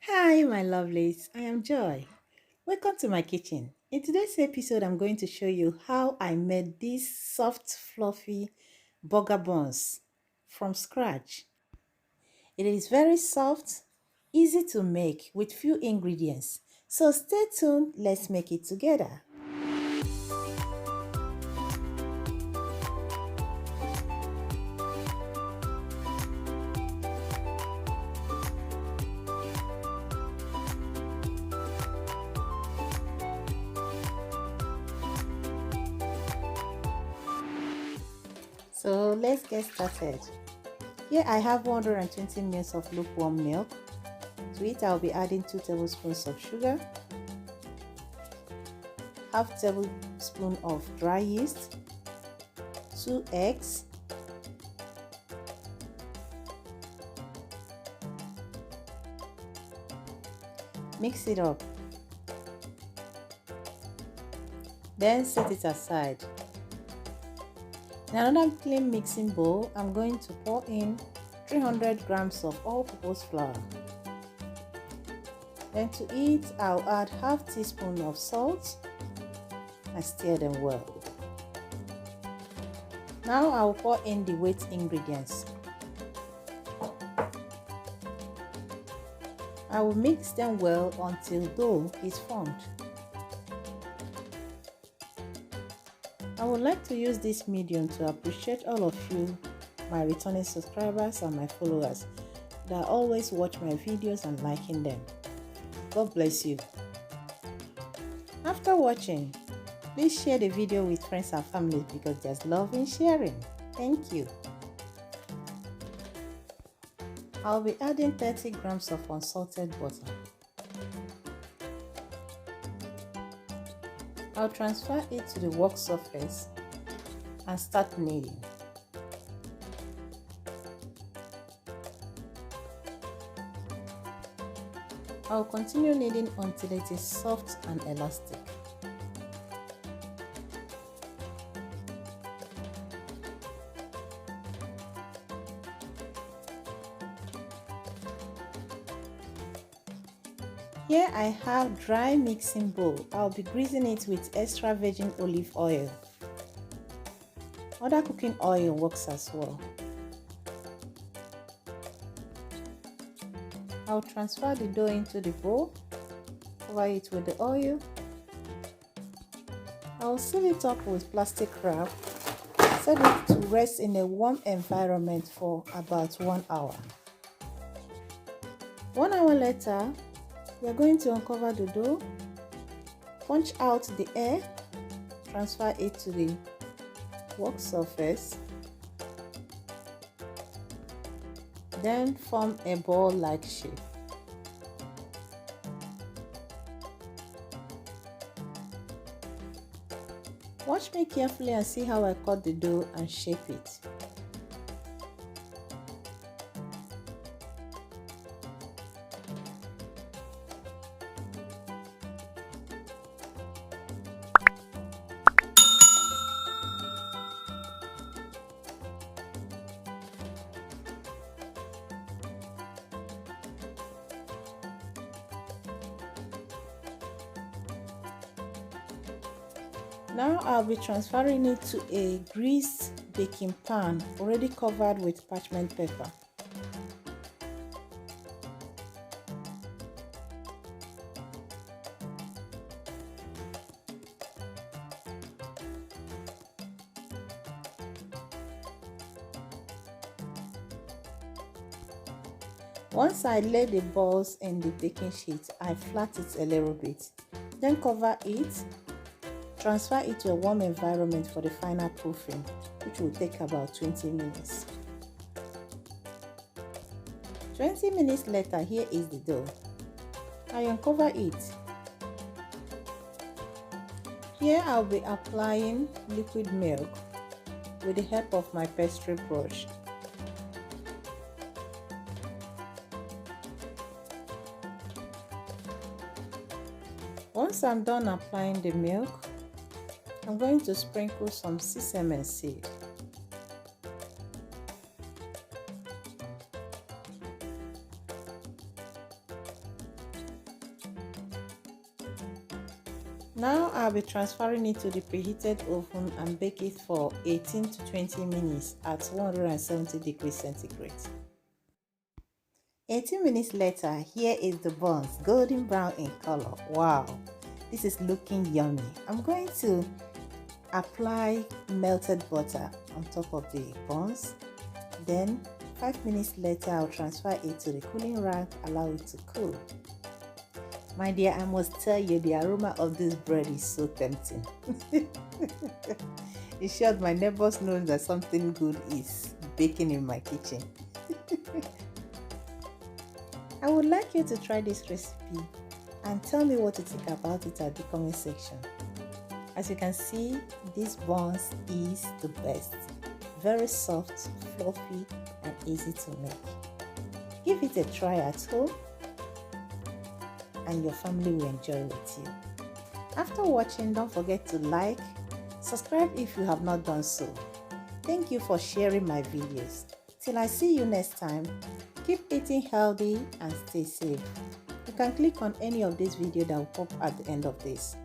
Hi, my lovelies. I am Joy. Welcome to my kitchen. In today's episode, I'm going to show you how I made these soft, fluffy burger buns from scratch. It is very soft, easy to make with few ingredients. So stay tuned. Let's make it together. So let's get started. Here I have 120 ml of lukewarm milk. To it, I'll be adding 2 tablespoons of sugar, half tablespoon of dry yeast, 2 eggs, mix it up, then set it aside. In another clean mixing bowl, I'm going to pour in 300 grams of all-purpose flour. Then to it, I'll add half teaspoon of salt and stir them well. Now I'll pour in the wet ingredients. I will mix them well until dough is formed. I would like to use this medium to appreciate all of you, my returning subscribers and my followers that always watch my videos and liking them. God bless you. After watching, please share the video with friends and family because there's love in sharing. Thank you. I'll be adding 30 grams of unsalted butter. I'll transfer it to the work surface and start kneading. I'll continue kneading until it is soft and elastic. Here I have dry mixing bowl. I'll be greasing it with extra virgin olive oil. Other cooking oil works as well. I'll transfer the dough into the bowl, cover it with the oil. I'll seal it up with plastic wrap, set it to rest in a warm environment for about 1 hour. 1 hour later, we are going to uncover the dough, punch out the air, transfer it to the work surface, then form a ball-like shape. Watch me carefully and see how I cut the dough and shape it. Now I'll be transferring it to a greased baking pan already covered with parchment paper. Once I lay the balls in the baking sheet, I flat it a little bit, then cover it. Transfer it to a warm environment for the final proofing, which will take about 20 minutes. 20 minutes later, here is the dough. I uncover it. Here I'll be applying liquid milk with the help of my pastry brush. Once I'm done applying the milk, I'm going to sprinkle some sesame seed. Now I'll be transferring it to the preheated oven and bake it for 18 to 20 minutes at 170 degrees centigrade. 18 minutes later, here is the buns, golden brown in color. Wow, this is looking yummy. I'm going to apply melted butter on top of the buns. Then 5 minutes later, I'll transfer it to the cooling rack, allow it to cool. My dear, I must tell you, the aroma of this bread is so tempting. In short, my neighbors know that something good is baking in my kitchen. I would like you to try this recipe and tell me what you think about it at the comment section. As you can see, this buns is the best. Very soft, fluffy, and easy to make. Give it a try at home and your family will enjoy with you. After watching, don't forget to like, subscribe if you have not done so. Thank you for sharing my videos. Till I see you next time, keep eating healthy and stay safe. You can click on any of this video that will pop at the end of this.